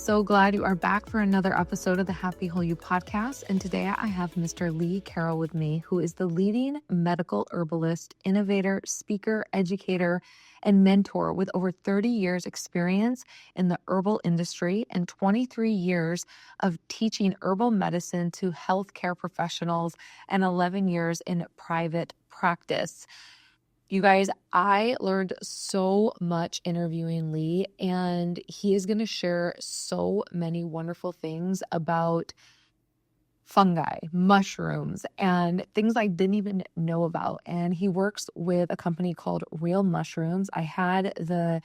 so glad you are back for another episode of the Happy Whole You podcast. And today I have Mr. Lee Carroll with me, who is the leading medical herbalist, innovator, speaker, educator, and mentor with over 30 years experience in the herbal industry and 23 years of teaching herbal medicine to healthcare professionals and 11 years in private practice. You guys, I learned so much interviewing Lee, and he is going to share so many wonderful things about fungi, mushrooms, and things I didn't even know about. And he works with a company called Real Mushrooms. I had the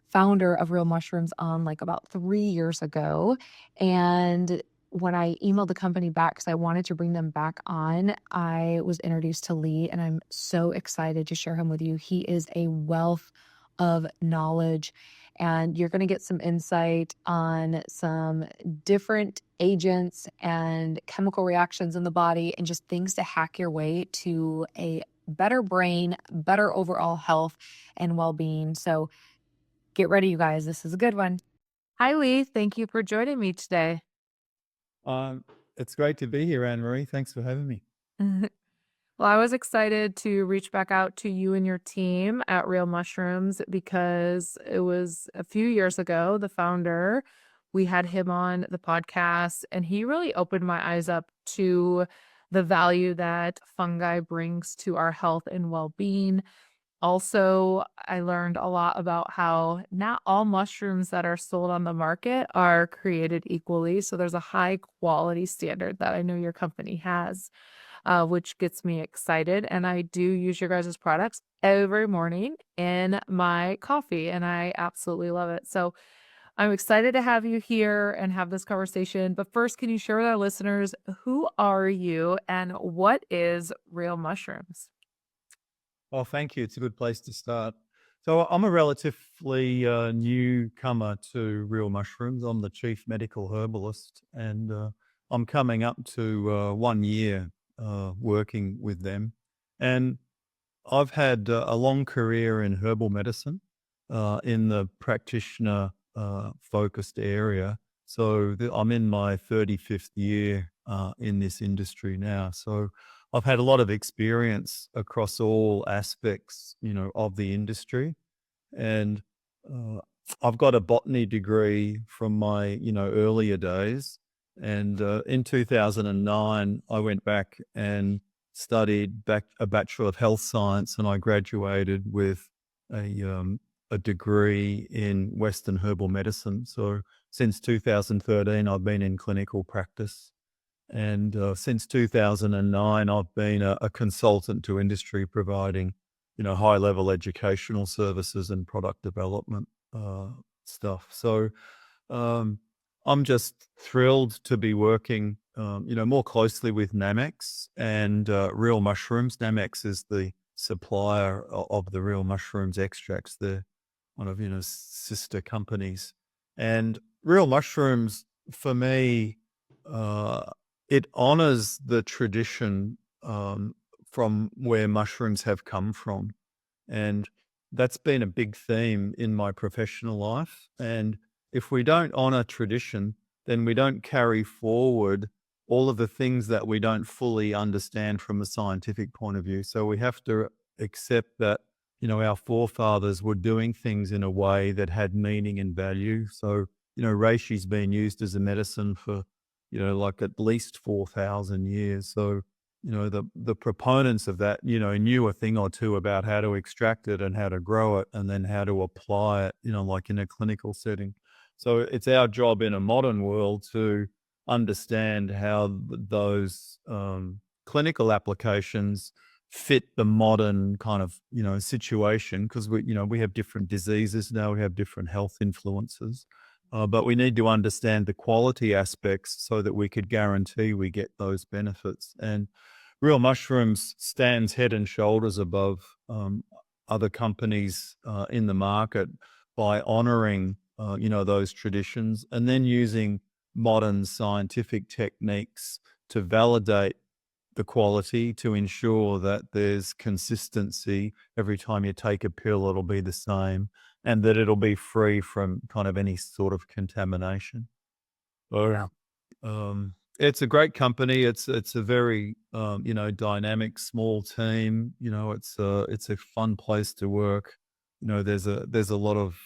founder of Real Mushrooms on like about 3 years ago. And when I emailed the company back, because I wanted to bring them back on, I was introduced to Lee, and I'm so excited to share him with you. He is a wealth of knowledge, and you're going to get some insight on some different agents and chemical reactions in the body and just things to hack your way to a better brain, better overall health and well-being. So get ready, you guys. This is a good one. Hi, Lee. Thank you for joining me today. It's great to be here, Anne-Marie. Thanks for having me. Well, I was excited to reach back out to you and your team at Real Mushrooms because it was a few years ago, the founder, we had him on the podcast, and he really opened my eyes up to the value that fungi brings to our health and well-being. Also, I learned a lot about how not all mushrooms that are sold on the market are created equally. So there's a high quality standard that I know your company has, which gets me excited. And I do use your guys' products every morning in my coffee, and I absolutely love it. So I'm excited to have you here and have this conversation. But first, can you share with our listeners, who are you and what is Real Mushrooms? Oh, thank you. It's a good place to start. So I'm a relatively newcomer to Real Mushrooms. I'm the chief medical herbalist, and I'm coming up to 1 year working with them. And I've had a long career in herbal medicine in the practitioner focused area. So I'm in my 35th year in this industry now. So I've had a lot of experience across all aspects, of the industry. And uh, I've got a botany degree from my, earlier days. And in 2009, I went back and studied back a Bachelor of Health Science, and I graduated with a degree in Western herbal medicine. So since 2013, I've been in clinical practice. And since 2009, I've been a consultant to industry providing, high-level educational services and product development stuff. So um, I'm just thrilled to be working, more closely with Namex and Real Mushrooms. Namex is the supplier of the Real Mushrooms extracts. They're one of, sister companies. And Real Mushrooms, for me, uh, it honors the tradition from where mushrooms have come from. And that's been a big theme in my professional life. And if we don't honor tradition, then we don't carry forward all of the things that we don't fully understand from a scientific point of view. So we have to accept that, our forefathers were doing things in a way that had meaning and value. So, reishi's been used as a medicine for, like at least 4,000 years. So, the proponents of that, knew a thing or two about how to extract it and how to grow it and then how to apply it, like in a clinical setting. So it's our job in a modern world to understand how those clinical applications fit the modern kind of, situation, because we have different diseases now, we have different health influences. But we need to understand the quality aspects so that we could guarantee we get those benefits. And Real Mushrooms stands head and shoulders above other companies in the market by honoring, those traditions and then using modern scientific techniques to validate the quality, to ensure that there's consistency. Every time you take a pill, it'll be the same, and that it'll be free from kind of any sort of contamination. Yeah. It's a great company. It's a very dynamic small team. It's a fun place to work. There's a lot of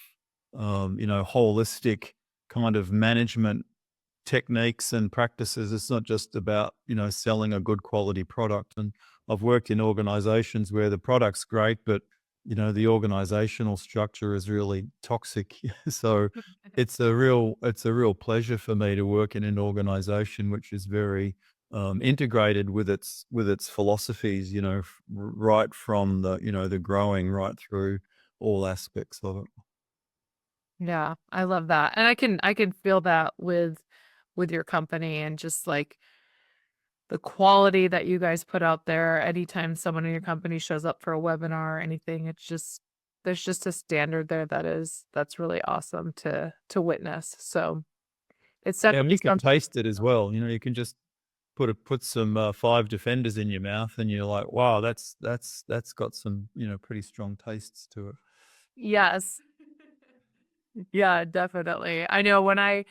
holistic kind of management techniques and practices. It's not just about, selling a good quality product. And I've worked in organizations where the product's great, but, the organizational structure is really toxic. So it's a real pleasure for me to work in an organization which is very integrated with its philosophies, right from the growing right through all aspects of it. Yeah, I love that. And I can feel that with your company and just like the quality that you guys put out there. Anytime someone in your company shows up for a webinar or anything, it's just there's just a standard there that's really awesome to witness. So it's Yeah, and definitely you can something. taste it as well. You can just put some five defenders in your mouth, and you're like, wow, that's got some pretty strong tastes to it. Yes. Yeah, definitely. I know when I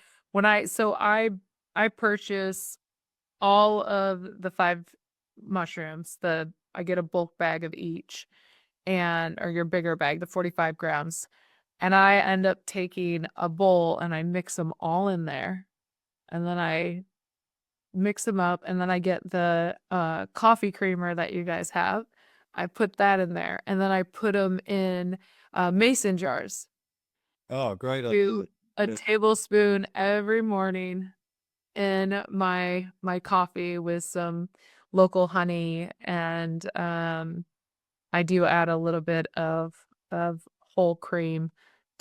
purchase all of the 5 mushrooms, I get a bulk bag of each and or your bigger bag, the 45 grams, and I end up taking a bowl and I mix them all in there, and then I mix them up, and then I get the, coffee creamer that you guys have. I put that in there, and then I put them in, mason jars. Oh, great Do idea. a Yeah. tablespoon every morning in my coffee with some local honey, and, I do add a little bit of whole cream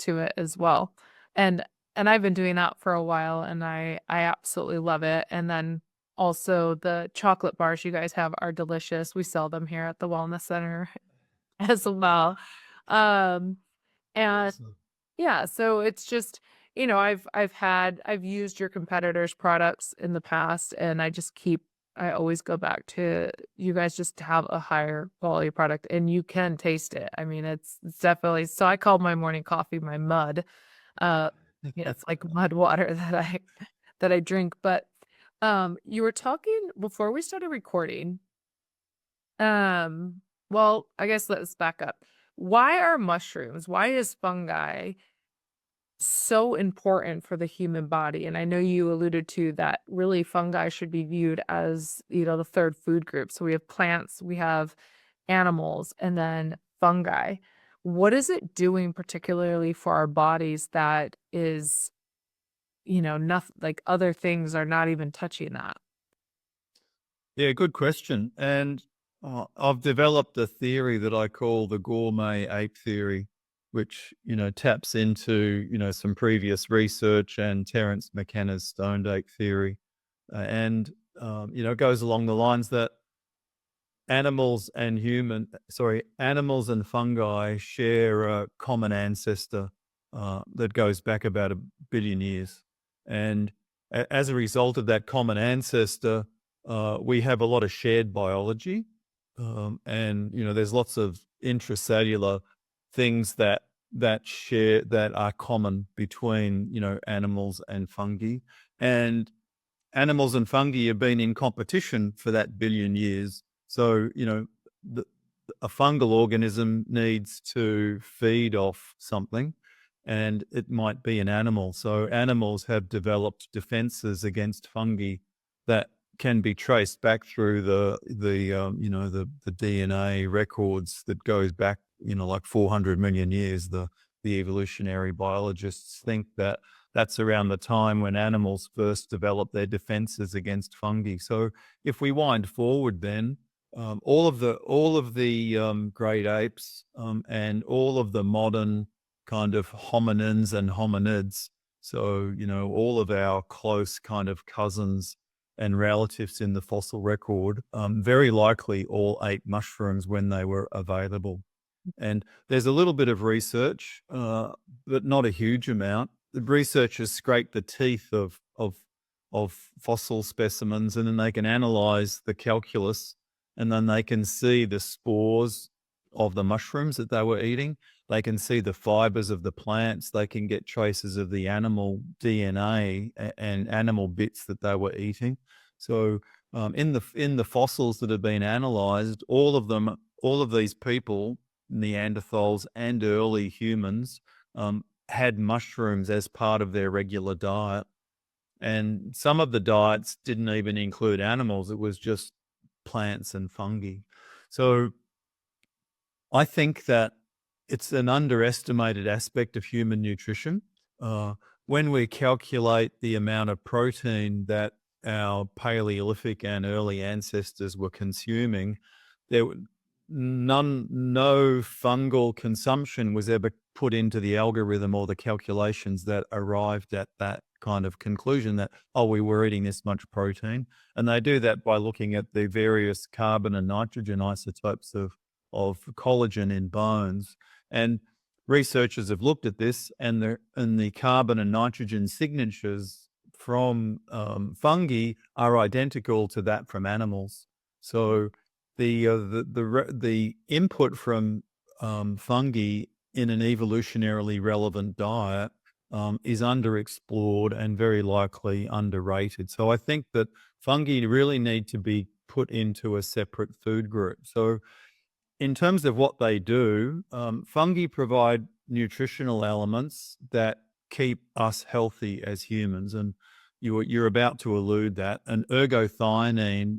to it as well. And and I've been doing that for a while, and I absolutely love it. And then also the chocolate bars you guys have are delicious. We sell them here at the wellness center as well. Um, and Awesome. yeah, so it's just, I've used your competitors' products in the past, and I always go back to you guys just have a higher quality product, and you can taste it. I mean, it's definitely so I call my morning coffee my mud. Uh, it's like mud water that I drink. But you were talking before we started recording. Um, well, I guess let's back up. Why is fungi so important for the human body? And I know you alluded to that really fungi should be viewed as, the third food group. So we have plants, we have animals, and then fungi. What is it doing particularly for our bodies that is, nothing like other things are not even touching that? Yeah, good question. And I've developed a theory that I call the gourmet ape theory, which, taps into, some previous research and Terence McKenna's stoned ape theory. It goes along the lines that animals and fungi share a common ancestor that goes back about 1 billion years. And as a result of that common ancestor, we have a lot of shared biology. And, there's lots of intracellular things that are common between, animals and fungi. And animals and fungi have been in competition for that 1 billion years. So, the, a fungal organism needs to feed off something, and it might be an animal. So, animals have developed defenses against fungi that can be traced back through the DNA records that goes back, like 400 million years. The evolutionary biologists think that that's around the time when animals first developed their defenses against fungi. So if we wind forward, then all of the great apes and all of the modern kind of hominins and hominids. So all of our close kind of cousins and relatives in the fossil record very likely all ate mushrooms when they were available. And there's a little bit of research, but not a huge amount. The researchers scrape the teeth of fossil specimens, and then they can analyze the calculus, and then they can see the spores of the mushrooms that they were eating. They can see the fibers of the plants. They can get traces of the animal DNA and animal bits that they were eating. So in the fossils that have been analyzed, all of these people, Neanderthals and early humans, had mushrooms as part of their regular diet. And some of the diets didn't even include animals. It was just plants and fungi. So I think that it's an underestimated aspect of human nutrition. Uh, when we calculate the amount of protein that our Paleolithic and early ancestors were consuming, there w- no fungal consumption was ever put into the algorithm or the calculations that arrived at that kind of conclusion that, oh, we were eating this much protein. And they do that by looking at the various carbon and nitrogen isotopes of collagen in bones. And researchers have looked at this, and the carbon and nitrogen signatures from fungi are identical to that from animals. So the input from fungi in an evolutionarily relevant diet is underexplored and very likely underrated. So I think that fungi really need to be put into a separate food group. So in terms of what they do, fungi provide nutritional elements that keep us healthy as humans. And you're about to allude that. And ergothioneine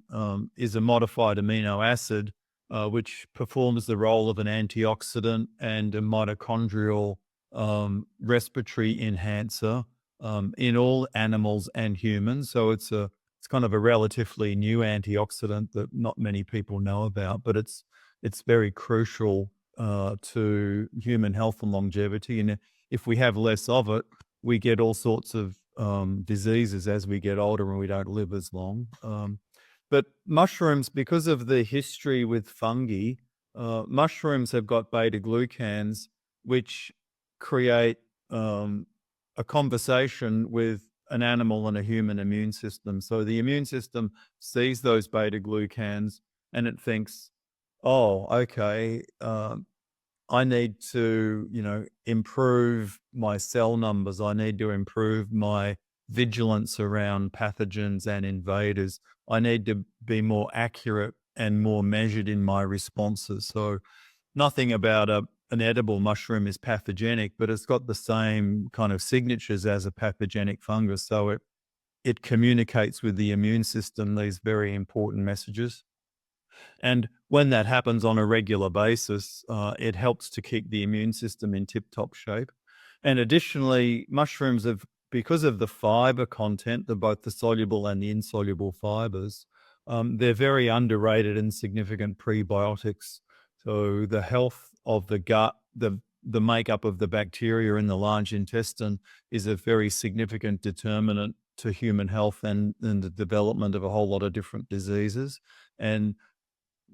is a modified amino acid which performs the role of an antioxidant and a mitochondrial respiratory enhancer in all animals and humans. So it's kind of a relatively new antioxidant that not many people know about, but it's very crucial to human health and longevity. And if we have less of it, we get all sorts of diseases as we get older and we don't live as long. But mushrooms, because of the history with fungi, mushrooms have got beta glucans, which create a conversation with an animal and a human immune system. So the immune system sees those beta glucans and it thinks, oh, okay, I need to, improve my cell numbers. I need to improve my vigilance around pathogens and invaders. I need to be more accurate and more measured in my responses. So nothing about an edible mushroom is pathogenic, but it's got the same kind of signatures as a pathogenic fungus. So it communicates with the immune system these very important messages. And when that happens on a regular basis, it helps to keep the immune system in tip-top shape. And additionally, mushrooms have, because of the fiber content, both the soluble and the insoluble fibers, they're very underrated and significant prebiotics. So the health of the gut, the makeup of the bacteria in the large intestine is a very significant determinant to human health and the development of a whole lot of different diseases. And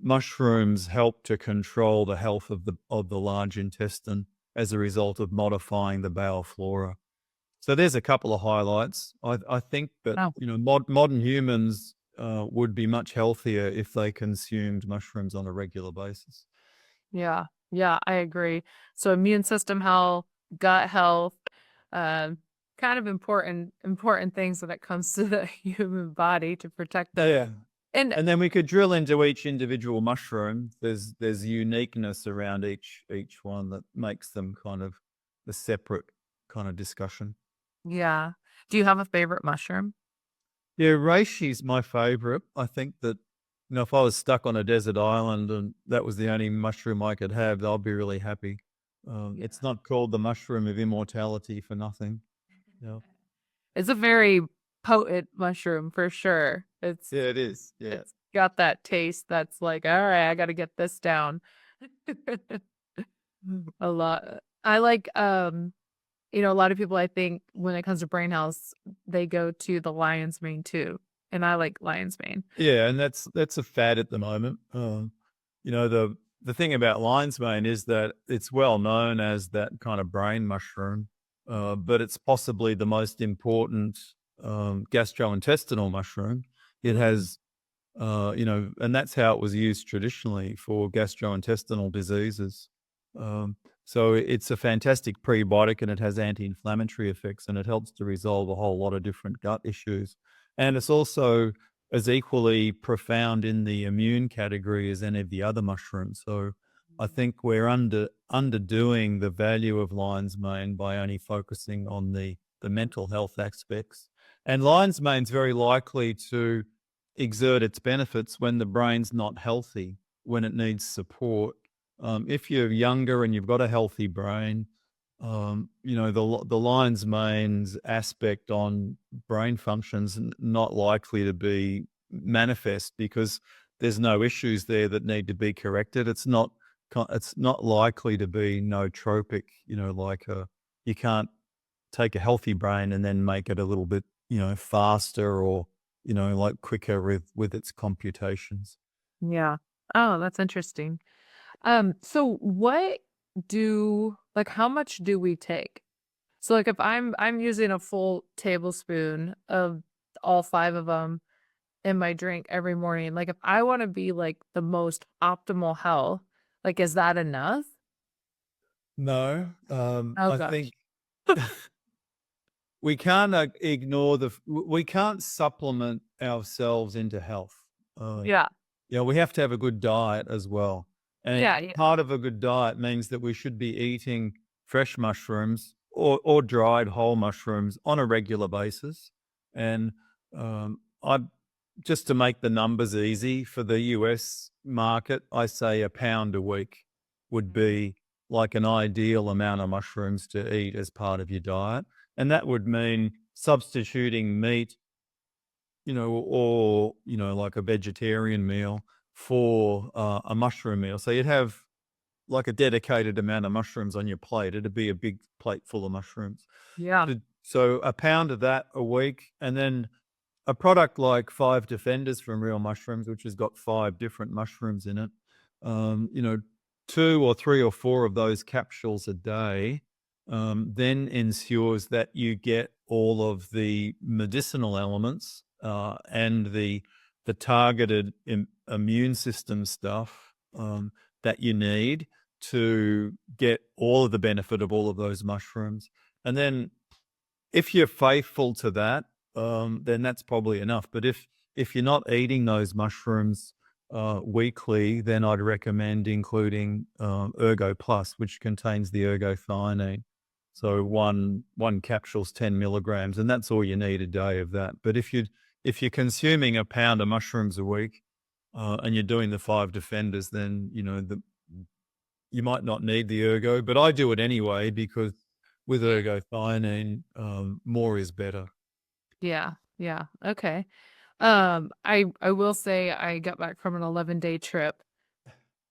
mushrooms help to control the health of the large intestine as a result of modifying the bowel flora. So there's a couple of highlights. I think that Wow. modern humans would be much healthier if they consumed mushrooms on a regular basis. Yeah. Yeah, I agree. So immune system health, gut health, um, kind of important things when it comes to the human body to protect the Yeah. and And then we could drill into each individual mushroom. There's uniqueness around each one that makes them kind of a separate kind of discussion. yeah. Do you have a favorite mushroom? Yeah, reishi's my favorite. I think that, if I was stuck on a desert island and that was the only mushroom I could have, I'd be really happy. Yeah. It's not called the mushroom of immortality for nothing. Yeah. It's a very potent mushroom for sure. Yeah, it is. Yeah. It's got that taste that's like, all right, I got to get this down. A lot. I like a lot of people I think when it comes to brain health, they go to the lion's mane too. And I like lion's mane. Yeah, and that's a fad at the moment. The thing about lion's mane is that it's well known as that kind of brain mushroom, but it's possibly the most important gastrointestinal mushroom. It has, and that's how it was used traditionally for gastrointestinal diseases. So it's a fantastic prebiotic, and it has anti-inflammatory effects, and it helps to resolve a whole lot of different gut issues. And it's also as equally profound in the immune category as any of the other mushrooms. So I think we're underdoing the value of lion's mane by only focusing on the mental health aspects. And lion's mane's very likely to exert its benefits when the brain's not healthy, when it needs support. If you're younger and you've got a healthy brain, the lion's mane's aspect on brain functions not likely to be manifest because there's no issues there that need to be corrected. It's not likely to be nootropic. You can't take a healthy brain and then make it a little bit faster or like quicker with its computations. Yeah. Oh, that's interesting. So what how much do we take? So like if I'm using a full tablespoon of all five of them in my drink every morning, like if I want to be like the most optimal health, like is that enough? No, Oh I gosh. think we can't ignore we can't supplement ourselves into health. Uh, Yeah. we have to have a good diet as well. And Yeah, yeah. part of a good diet means that we should be eating fresh mushrooms or dried whole mushrooms on a regular basis. And I just to make the numbers easy for the US market, I say a pound a week would be like an ideal amount of mushrooms to eat as part of your diet. And that would mean substituting meat, or, like a vegetarian meal for a mushroom meal. So you'd have like a dedicated amount of mushrooms on your plate. It'd be a big plate full of mushrooms. Yeah. So a pound of that a week, and then a product like Five Defenders from Real Mushrooms, which has got 5 different mushrooms in it, um, you know, 2 or 3 or 4 of those capsules a day, then ensures that you get all of the medicinal elements, and the targeted immune system stuff, that you need to get all of the benefit of all of those mushrooms. And then if you're faithful to that, then that's probably enough. But if you're not eating those mushrooms weekly, then I'd recommend including Ergo Plus, which contains the ergothioneine. So one capsule's 10 milligrams, and that's all you need a day of that. But if you're consuming a pound of mushrooms a week, and you're doing the 5 defenders, then you might not need the ergo, but I do it anyway because with ergothioneine, more is better. Yeah. Yeah. Okay. I will say I got back from an 11-day trip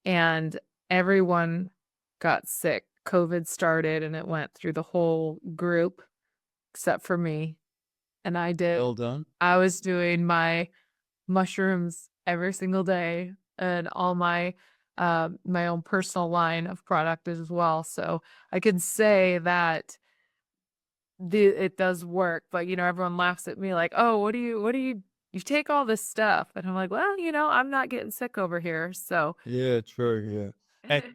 and everyone got sick. COVID started and it went through the whole group except for me. And Well done. I was doing my mushrooms every single day and all my own personal line of product as well. So I can say that it does work, but everyone laughs at me like, "Oh, you take all this stuff." And I'm like, "Well, I'm not getting sick over here." So Yeah, true. Yeah. And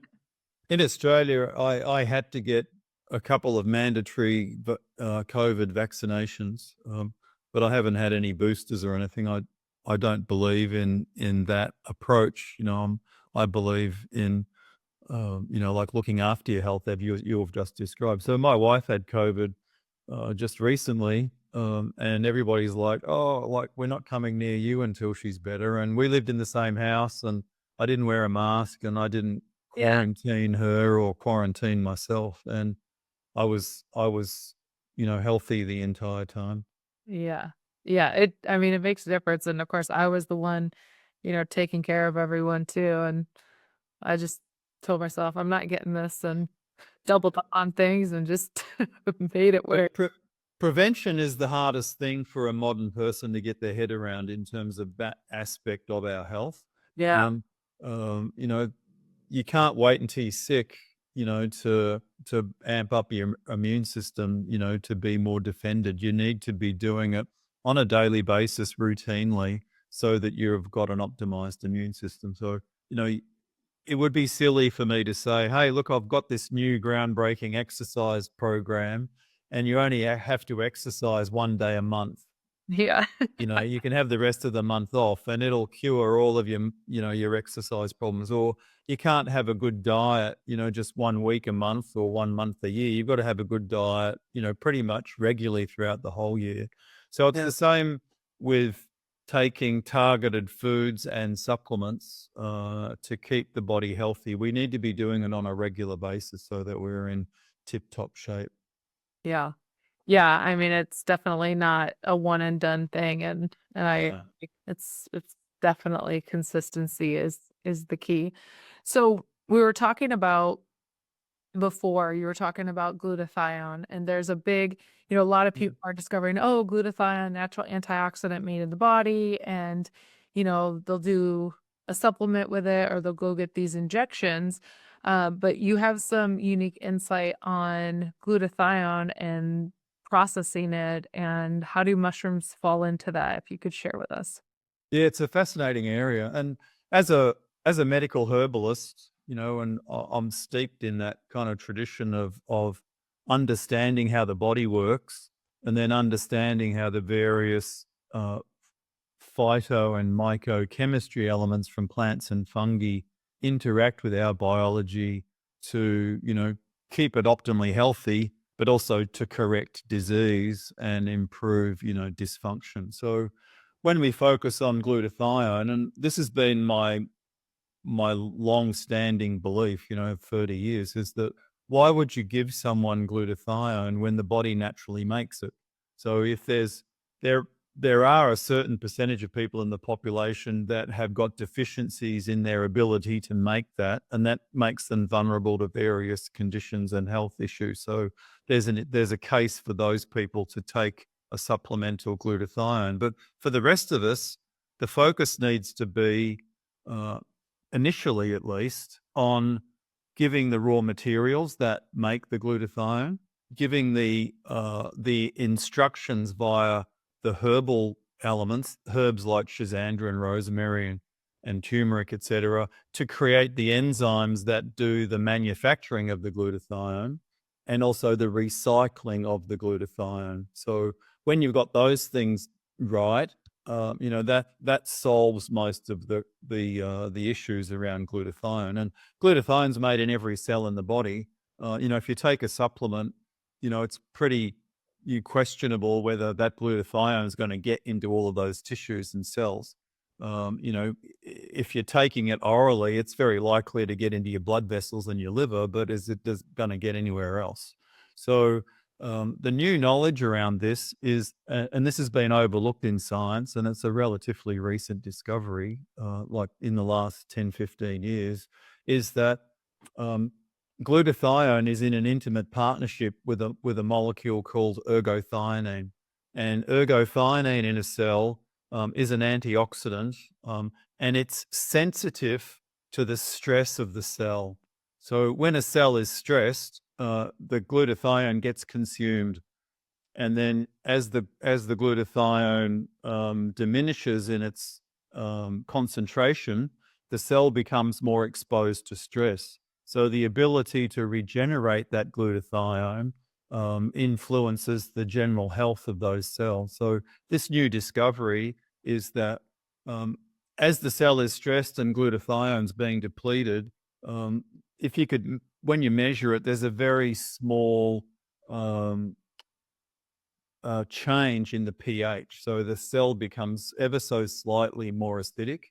in Australia, I had to get a couple of mandatory COVID vaccinations, but I haven't had any boosters or anything. I don't believe in that approach. I believe in like looking after your health that you've just described. So my wife had COVID just recently, and everybody's like, "Oh, like we're not coming near you until she's better." And we lived in the same house, and I didn't wear a mask, and I didn't yeah. quarantine her or quarantine myself, and I was healthy the entire time. Yeah. Yeah, I mean, it makes a difference, and of course, I was the one, taking care of everyone too, and I just told myself, "I'm not getting this," and doubled up on things and just made it work. But prevention is the hardest thing for a modern person to get their head around in terms of that aspect of our health. Yeah. Um, you know, you can't wait until you're sick, to amp up your immune system, to be more defended. You need to be doing it on a daily basis routinely so that you've got an optimized immune system. So, it would be silly for me to say, "Hey, look, I've got this new groundbreaking exercise program, and you only have to exercise 1 day a month." Yeah. You can have the rest of the month off and it'll cure all of your exercise problems. Or you can't have a good diet, just 1 week a month or 1 month a year. You've got to have a good diet, pretty much regularly throughout the whole year. So it's the same with taking targeted foods and supplements to keep the body healthy. We need to be doing it on a regular basis so that we're in tip-top shape. Yeah. Yeah, I mean, it's definitely not a one and done thing, and I Uh, it's definitely consistency is the key. So, we were talking about before, you were talking about glutathione, and there's a big a lot of people are discovering, "Oh, glutathione, natural antioxidant made in the body," and, they'll do a supplement with it or they'll go get these injections. But you have some unique insight on glutathione and processing it, and how do mushrooms fall into that, if you could share with us? Yeah, it's a fascinating area, and as a medical herbalist, and I'm steeped in that kind of tradition of understanding how the body works, and then understanding how the various uh, phyto and mycochemistry elements from plants and fungi interact with our biology to, keep it optimally healthy, but also to correct disease and improve, dysfunction. So when we focus on glutathione, and this has been my long-standing belief, 30 years, is that why would you give someone glutathione when the body naturally makes it? So if there there are a certain percentage of people in the population that have got deficiencies in their ability to make that, and that makes them vulnerable to various conditions and health issues. So there's a case for those people to take a supplemental glutathione. But for the rest of us, the focus needs to be uh, initially at least, on giving the raw materials that make the glutathione, giving the instructions via the herbal elements, herbs like schizandra and rosemary and turmeric, etc., to create the enzymes that do the manufacturing of the glutathione and also the recycling of the glutathione. So when you've got those things right, that solves most of the issues around glutathione. And glutathione's made in every cell in the body. If you take a supplement, it's pretty questionable whether that glutathione is going to get into all of those tissues and cells. If you're taking it orally, it's very likely to get into your blood vessels and your liver, but is it going to get anywhere else? So the new knowledge around this is, and this has been overlooked in science, and it's a relatively recent discovery, like in the last 10, 15 years, is that um, glutathione is in an intimate partnership with a molecule called ergothioneine. And ergothioneine in a cell is an antioxidant, and it's sensitive to the stress of the cell. So when a cell is stressed, the glutathione gets consumed, and then as the glutathione diminishes in its concentration, the cell becomes more exposed to stress. So the ability to regenerate that glutathione influences the general health of those cells. So this new discovery is that um, as the cell is stressed and glutathione's being depleted, if you could, when you measure it, there's a very small um, change in the pH. So the cell becomes ever so slightly more acidic,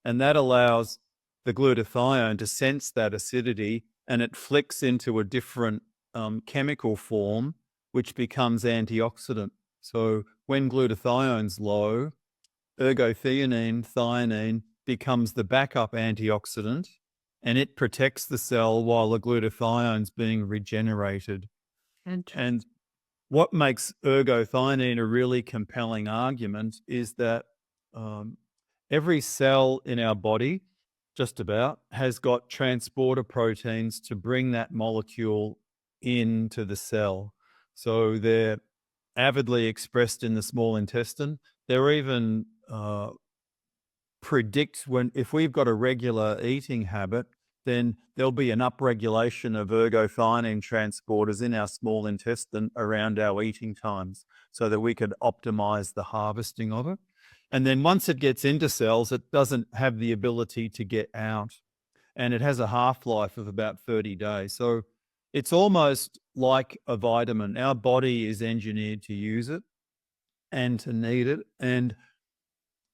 and that allows the glutathione to sense that acidity, and it flicks into a different chemical form, which becomes antioxidant. So when glutathione's low, thionine becomes the backup antioxidant, and it protects the cell while the glutathione's being regenerated. Interesting. And what makes ergothioneine a really compelling argument is that um, every cell in our body, just about, has got transporter proteins to bring that molecule into the cell. So they're avidly expressed in the small intestine. They're even predict if we've got a regular eating habit, then there'll be an upregulation of ergothioneine transporters in our small intestine around our eating times so that we could optimize the harvesting of it. And then once it gets into cells, it doesn't have the ability to get out, and it has a half-life of about 30 days. So it's almost like a vitamin. Our body is engineered to use it and to need it. And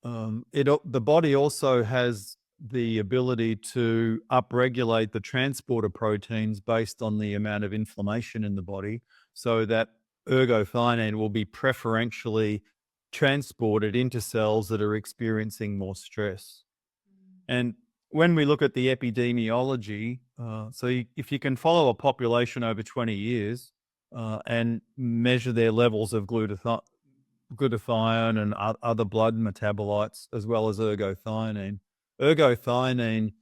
the body also has the ability to upregulate the transporter proteins based on the amount of inflammation in the body, so that ergothioneine will be preferentially transported into cells that are experiencing more stress. And when we look at the epidemiology, if you can follow a population over 20 years and measure their levels of glutathione and other blood metabolites, as well as ergothioneine. Ergothioneine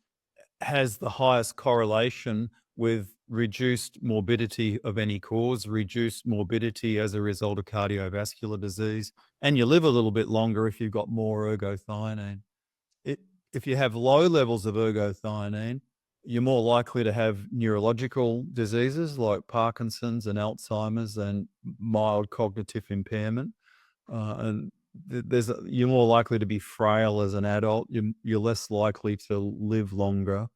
has the highest correlation with reduced morbidity of any cause, reduced morbidity as a result of cardiovascular disease, and you live a little bit longer if you've got more ergothioneine. If you have low levels of ergothioneine, you're more likely to have neurological diseases like Parkinson's and Alzheimer's and mild cognitive impairment. And you're more likely to be frail as an adult. You're less likely to live longer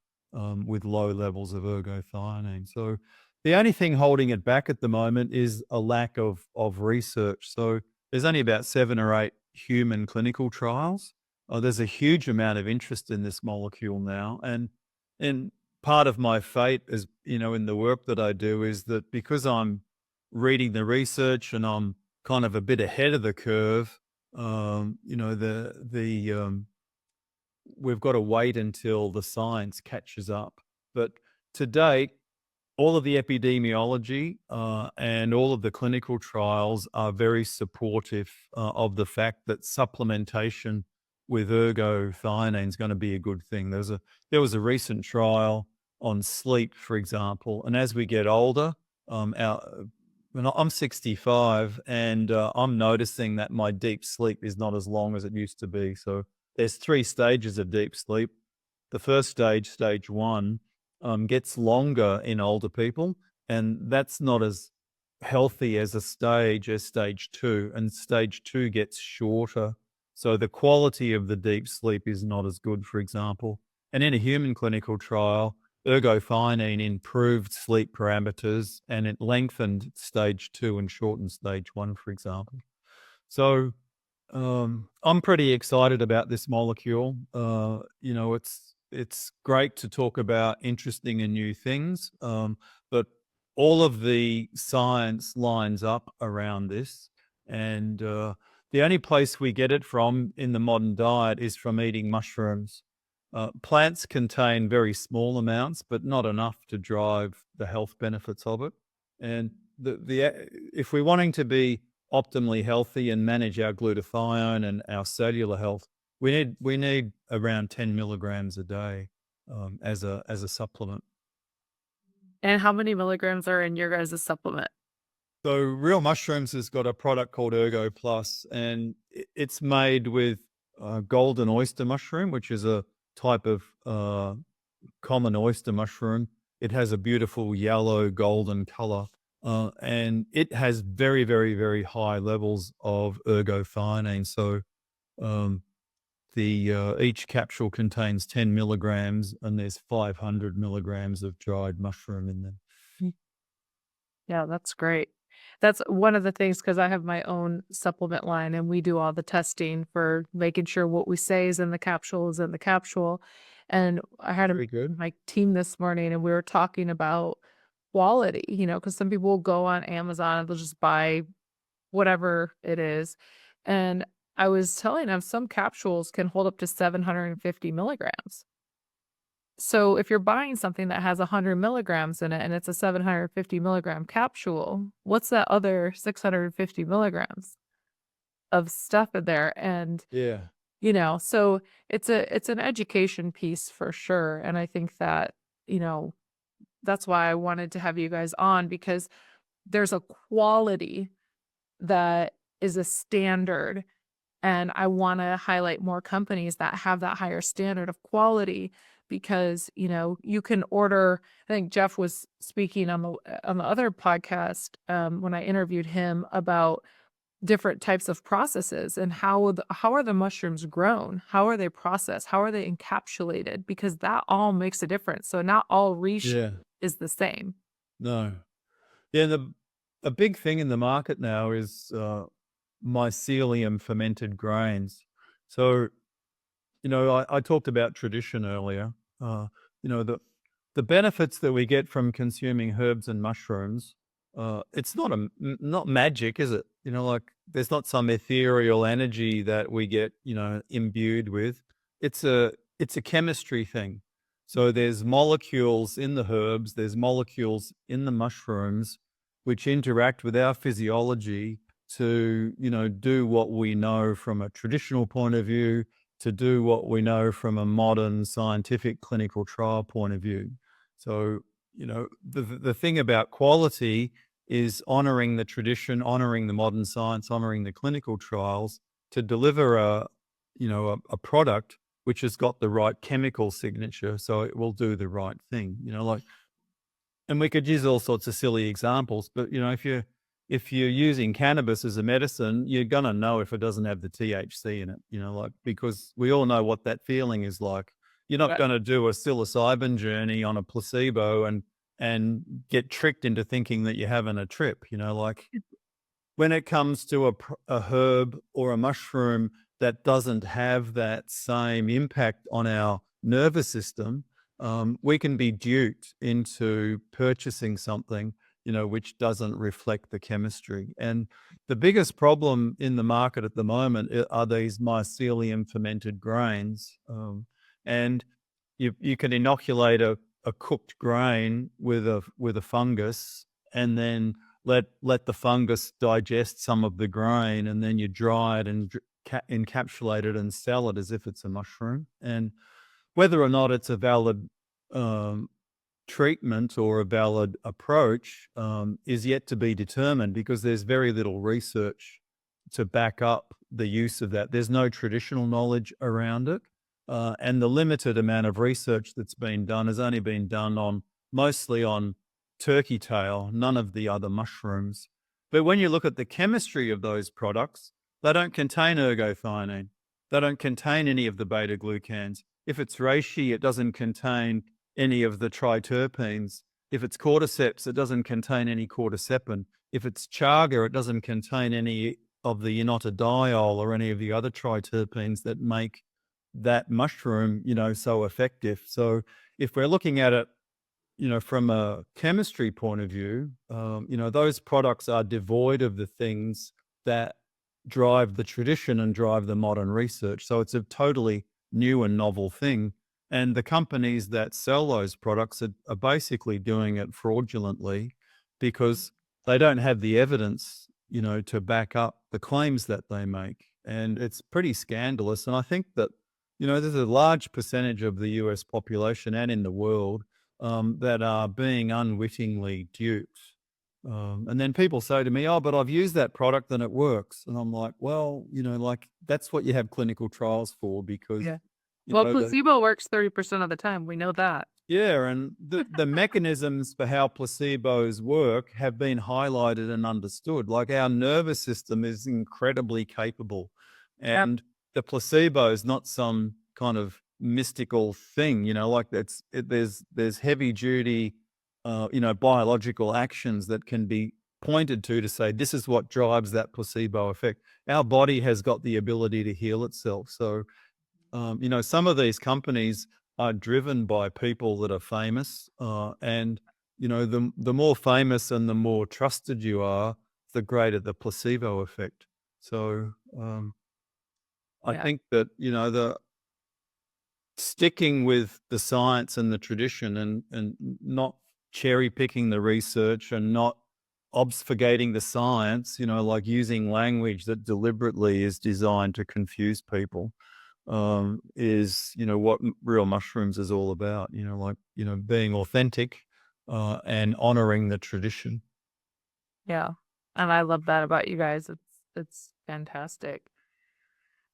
with low levels of ergothioneine. So the only thing holding it back at the moment is a lack of research. So there's only about 7 or 8 human clinical trials. There's a huge amount of interest in this molecule now, and part of my fate is, in the work that I do, is that because I'm reading the research and I'm kind of a bit ahead of the curve. We've got to wait until the science catches up. But to date, all of the epidemiology and all of the clinical trials are very supportive of the fact that supplementation with ergothioneine is going to be a good thing. There was a recent trial on sleep, for example, and as we get older, I'm 65, and I'm noticing that my deep sleep is not as long as it used to be. So there's 3 stages of deep sleep. The first stage, stage 1, gets longer in older people, and that's not as healthy as stage 2, and stage 2 gets shorter. So the quality of the deep sleep is not as good, for example. And in a human clinical trial, ergothioneine improved sleep parameters, and it lengthened stage 2 and shortened stage 1, for example. So I'm pretty excited about this molecule. It's great to talk about interesting and new things, but all of the science lines up around this, and the only place we get it from in the modern diet is from eating mushrooms. Plants contain very small amounts, but not enough to drive the health benefits of it. And if we're wanting to be optimally healthy and manage our glutathione and our cellular health, we need around 10 milligrams a day as a supplement. And how many milligrams are in your guys' supplement? So Real Mushrooms has got a product called Ergo Plus, and it's made with golden oyster mushroom, which is a type of common oyster mushroom. It has a beautiful yellow golden color, and it has very, very, very high levels of ergothioneine. So each capsule contains 10 milligrams, and there's 500 milligrams of dried mushroom in them. Yeah, that's great. That's one of the things because I have my own supplement line and we do all the testing for making sure what we say is in the capsule is in the capsule. And I had a Very good. my team this morning and we were talking about quality, because some people will go on Amazon and they'll just buy whatever it is. And I was telling them some capsules can hold up to 750 milligrams. So if you're buying something that has 100 milligrams in it and it's a 750 milligram capsule, what's that other 650 milligrams of stuff in there? And, Yeah. so it's an education piece for sure. And I think that, that's why I wanted to have you guys on because there's a quality that is a standard And I want to highlight more companies that have that higher standard of quality because, you can order. I think Jeff was speaking on the other podcast when I interviewed him about different types of processes and how are the mushrooms grown? How are they processed? How are they encapsulated? Because that all makes a difference. So not all reishi Yeah. is the same. No. Yeah, a big thing in the market now is mycelium-fermented grains. So, I talked about tradition earlier. Uh, the benefits that we get from consuming herbs and mushrooms, it's not magic, is it? Like there's not some ethereal energy that we get, imbued with. It's a chemistry thing. So there's molecules in the herbs, there's molecules in the mushrooms, which interact with our physiology to, do what we know from a traditional point of view, to do what we know from a modern scientific clinical trial point of view. So, the thing about quality is honoring the tradition, honoring the modern science, honoring the clinical trials to deliver a product which has got the right chemical signature, so it will do the right thing. And we could use all sorts of silly examples, but if you're using cannabis as a medicine, you're gonna know if it doesn't have the THC in it, because we all know what that feeling is like. You're not Right. gonna do a psilocybin journey on a placebo and get tricked into thinking that you're having a trip, like when it comes to a herb or a mushroom that doesn't have that same impact on our nervous system, we can be duped into purchasing something, which doesn't reflect the chemistry. And the biggest problem in the market at the moment are these mycelium fermented grains. And you can inoculate a cooked grain with a fungus and then let the fungus digest some of the grain, and then you dry it and encapsulate it and sell it as if it's a mushroom. And whether or not it's a valid um, treatment or a valid approach is yet to be determined because there's very little research to back up the use of that. There's no traditional knowledge around it. And the limited amount of research that's been done has only been done mostly on turkey tail, none of the other mushrooms. But when you look at the chemistry of those products, they don't contain ergothioneine. They don't contain any of the beta glucans. If it's reishi, it doesn't contain any of the triterpenes. If it's cordyceps, it doesn't contain any cordycepin. If it's chaga, it doesn't contain any of the enotadiol or any of the other triterpenes that make that mushroom, so effective. So if we're looking at it, from a chemistry point of view, those products are devoid of the things that drive the tradition and drive the modern research. So it's a totally new and novel thing. And the companies that sell those products are basically doing it fraudulently because they don't have the evidence, to back up the claims that they make. And it's pretty scandalous. And I think that, there's a large percentage of the US population and in the world that are being unwittingly duped. And then people say to me, "Oh, but I've used that product and it works." And I'm like, "Well, like that's what you have clinical trials for because, Yeah. you Well, know, the, placebo works 30% of the time. We know that. yeah, and the mechanisms for how placebos work have been highlighted and understood. Like our nervous system is incredibly capable, Yep. and the placebo is not some kind of mystical thing. Like there's heavy duty, biological actions that can be pointed to say this is what drives that placebo effect. Our body has got the ability to heal itself. So some of these companies are driven by people that are famous, and the more famous and the more trusted you are, the greater the placebo effect. So I Yeah. think that the sticking with the science and the tradition and not cherry picking the research and not obfuscating the science, like using language that deliberately is designed to confuse people is what real mushrooms is all about. Like being authentic and honoring the tradition. Yeah. And I love that about you guys. It's fantastic.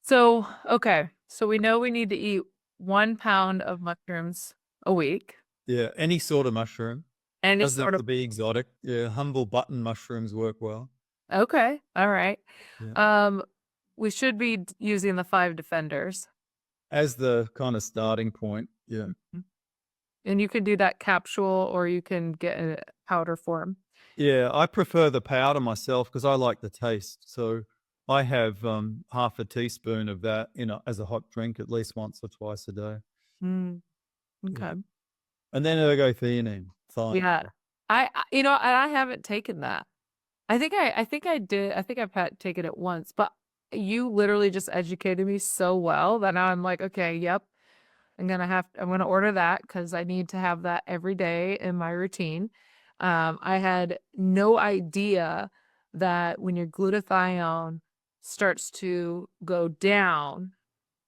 So, okay. So we know we need to eat 1 pound of mushrooms a week. Yeah, any sort of mushroom. Any Doesn't have sort of, to be exotic. Yeah, humble button mushrooms work well. okay. All right. Yeah. Um, we should be using the 5 defenders. As the kind of starting point. Yeah. Mhm. And you can do that capsule or you can get a powder form. Yeah, I prefer the powder myself because I like the taste. So I have half a teaspoon of that, as a hot drink at least once or twice a day. Mm, Yeah. okay. And then ergothioneine. Fine. Yeah. I haven't taken that. I think I did. I think I've taken it once, but you literally just educated me so well that now I'm like, okay, yep, I'm gonna order that because I need to have that every day in my routine. I had no idea that when your glutathione starts to go down,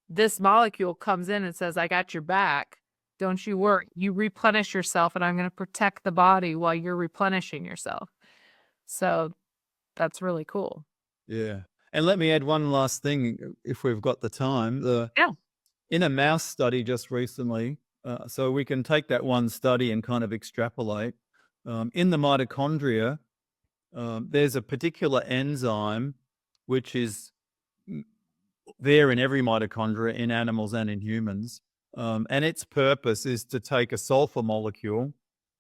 this molecule comes in and says, I got your back. Don't you worry. You replenish yourself, and I'm going to protect the body while you're replenishing yourself. So that's really cool. Yeah. And let me add one last thing if we've got the time. Yeah. In a mouse study just recently, so we can take that one study and kind of extrapolate. In the mitochondria, there's a particular enzyme which is there in every mitochondria in animals and in humans. And its purpose is to take a sulfur molecule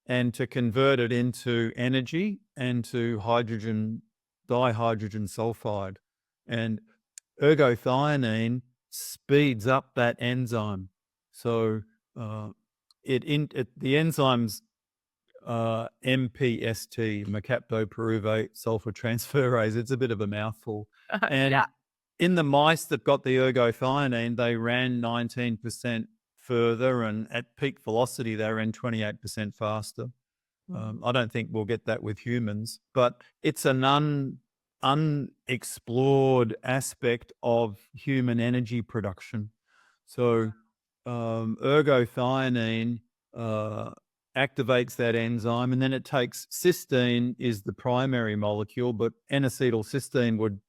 and to convert it into energy and to hydrogen, dihydrogen sulfide. And ergothioneine speeds up that enzyme. So the enzyme's MPST, mercaptopyruvate sulfur transferase. It's a bit of a mouthful. And Yeah. in the mice that got the ergothioneine, they ran 19% further, and at peak velocity, they ran 28% faster. I don't think we'll get that with humans, but it's an unexplored aspect of human energy production. So ergothioneine activates that enzyme, and then it takes cysteine is the primary molecule, but N-acetylcysteine would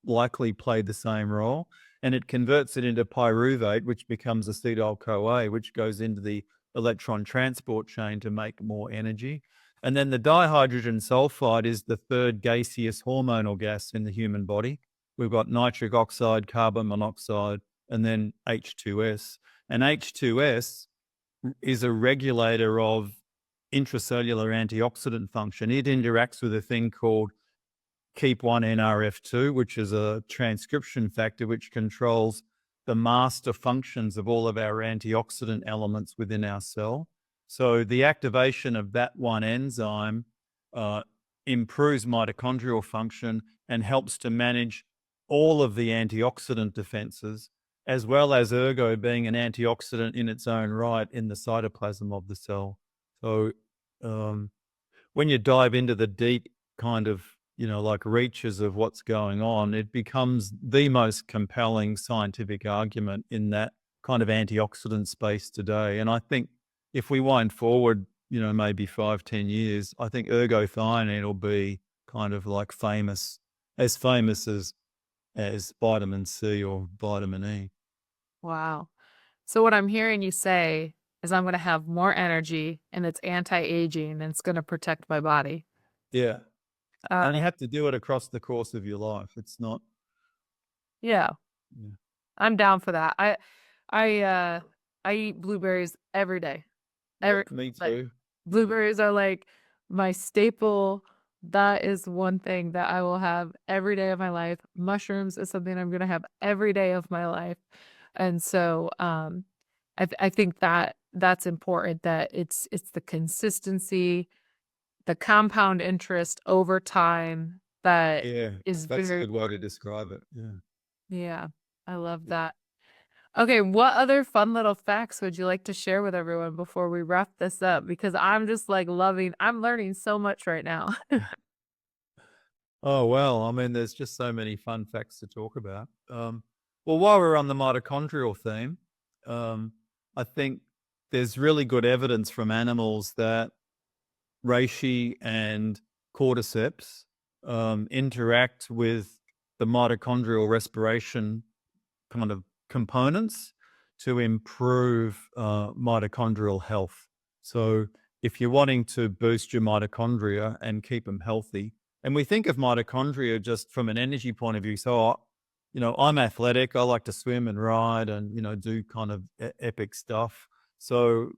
likely play the same role, and it converts it into pyruvate, which becomes acetyl-CoA, which goes into the electron transport chain to make more energy. And then the dihydrogen sulfide is the third gaseous hormonal gas in the human body. We've got nitric oxide, carbon monoxide, and then H2S. And H2S is a regulator of intracellular antioxidant function. It interacts with a thing called keep1-NRF2, which is a transcription factor which controls the master functions of all of our antioxidant elements within our cell. So the activation of that one enzyme improves mitochondrial function and helps to manage all of the antioxidant defenses, as well as ergo being an antioxidant in its own right in the cytoplasm of the cell. So when you dive into the deep kind of, like reaches of what's going on, it becomes the most compelling scientific argument in that kind of antioxidant space today. And I think if we wind forward, maybe 5-10 years, I think ergothioneine will be kind of like famous as vitamin C or vitamin E. Wow. So what I'm hearing you say is I'm going to have more energy and it's anti-aging and it's going to protect my body. Yeah. Uh, And you have to do it across the course of your life. It's not. yeah, Yeah. I'm down for that. I eat blueberries every day. Every Yep, me like too. blueberries are like my staple. That is one thing that I will have every day of my life. Mushrooms is something I'm going to have every day of my life. And so I think that that's important, that it's the consistency, the compound interest over time that Yeah, is that's a very, good way to describe it. Yeah. yeah, I love that. Okay, what other fun little facts would you like to share with everyone before we wrap this up? Because I'm just like I'm learning so much right now. Oh, well, I mean, there's just so many fun facts to talk about. Well, while we're on the mitochondrial theme, I think there's really good evidence from animals that reishi and cordyceps interact with the mitochondrial respiration kind of components to improve mitochondrial health. So if you're wanting to boost your mitochondria and keep them healthy, and we think of mitochondria just from an energy point of view. So, I'm athletic. I like to swim and ride and, do kind of epic stuff. So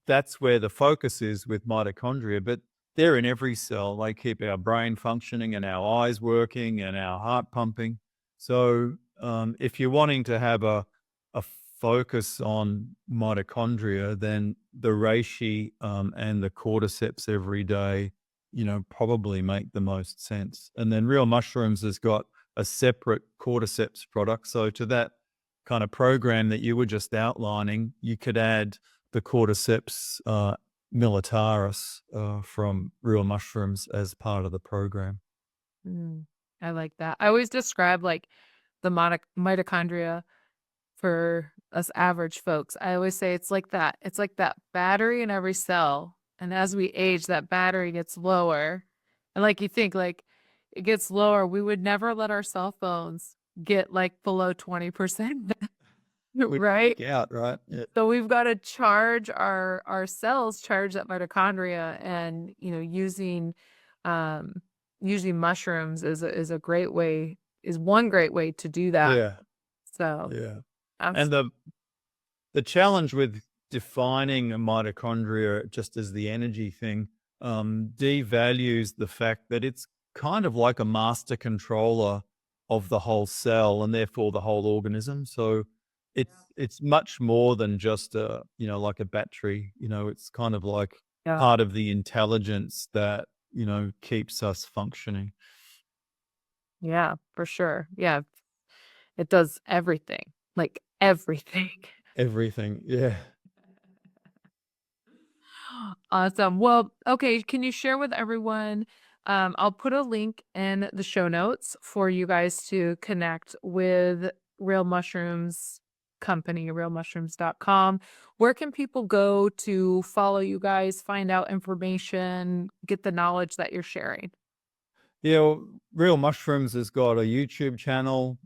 that's where the focus is with mitochondria, but they're in every cell. They keep our brain functioning and our eyes working and our heart pumping. So if you're wanting to have a focus on mitochondria, then the reishi and the cordyceps every day, probably make the most sense. And then Real Mushrooms has got a separate cordyceps product. So to that kind of program that you were just outlining, you could add the cordyceps militaris from Real Mushrooms as part of the program. I like that. I always describe like the mitochondria for us average folks. I always say it's like that. It's like that battery in every cell. And as we age, that battery gets lower. And like you think, like it gets lower. We would never let our cell phones get like below 20%. Right? Out, right? Yeah. So we've got to charge our cells, charge that mitochondria, and using mushrooms is a great way, is one great way to do that. Yeah. So yeah. And the challenge with defining a mitochondria just as the energy thing devalues the fact that it's kind of like a master controller of the whole cell and therefore the whole organism. So it's much more than just like a battery. It's kind of like part of the intelligence that keeps us functioning. Yeah, for sure. Yeah, it does everything, like everything. Everything, yeah. Awesome. Well, okay, can you share with everyone? I'll put a link in the show notes for you guys to connect with Real Mushrooms company, realmushrooms.com. Where can people go to follow you guys, find out information, get the knowledge that you're sharing? Yeah, well, Real Mushrooms has got a YouTube channel,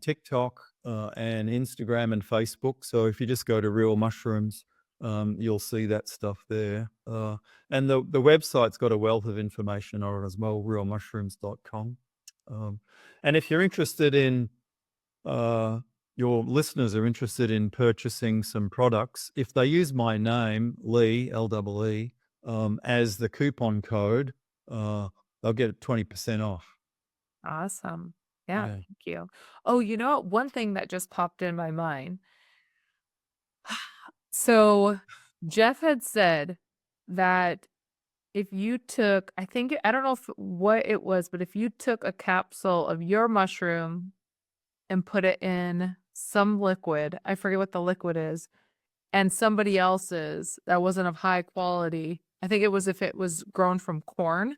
TikTok, and Instagram and Facebook. So if you just go to Real Mushrooms, you'll see that stuff there. And the website's got a wealth of information on it as well, realmushrooms.com. And if you're interested in, your listeners are interested in purchasing some products, if they use my name, Lee, L-E-E, as the coupon code, they'll get 20% off. Awesome. Yeah, thank you. Oh, one thing that just popped in my mind. So Jeff had said that if you took, I don't know what it was, but if you took a capsule of your mushroom and put it in some liquid, I forget what the liquid is, and somebody else's that wasn't of high quality, I think it was if it was grown from corn.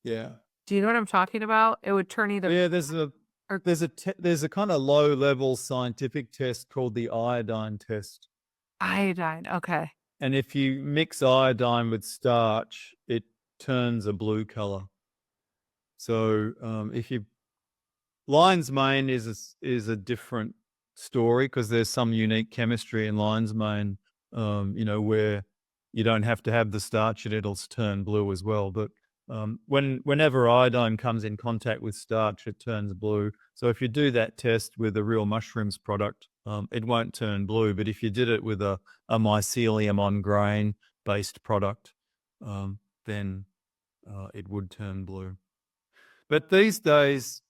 Yeah. Do you know what I'm talking about? It would turn either. Yeah, there's a kind of low level scientific test called the iodine test. Iodine, okay. And if you mix iodine with starch, it turns a blue color. So lion's mane is a different story because there's some unique chemistry in lion's mane, where you don't have to have the starch and it'll turn blue as well. But whenever iodine comes in contact with starch, it turns blue. So if you do that test with a Real Mushrooms product, it won't turn blue. But if you did it with a mycelium on grain based product, then it would turn blue. But these days,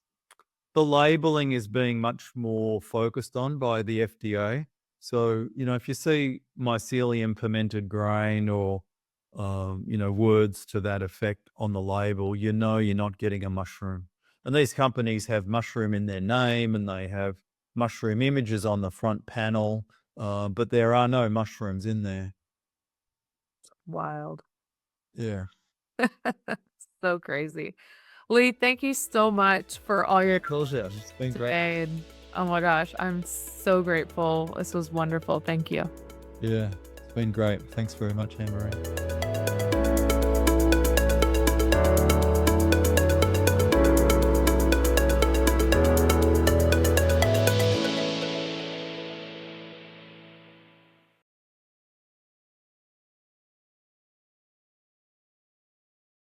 the labeling is being much more focused on by the FDA. So, if you see mycelium-fermented grain or words to that effect on the label, you're not getting a mushroom. And these companies have mushroom in their name and they have mushroom images on the front panel, but there are no mushrooms in there. Wild. Yeah. So crazy. Lee, thank you so much for all your Pleasure. It's been great. And oh my gosh, I'm so grateful. This was wonderful. Thank you. Yeah, it's been great. Thanks very much, Anne-Marie.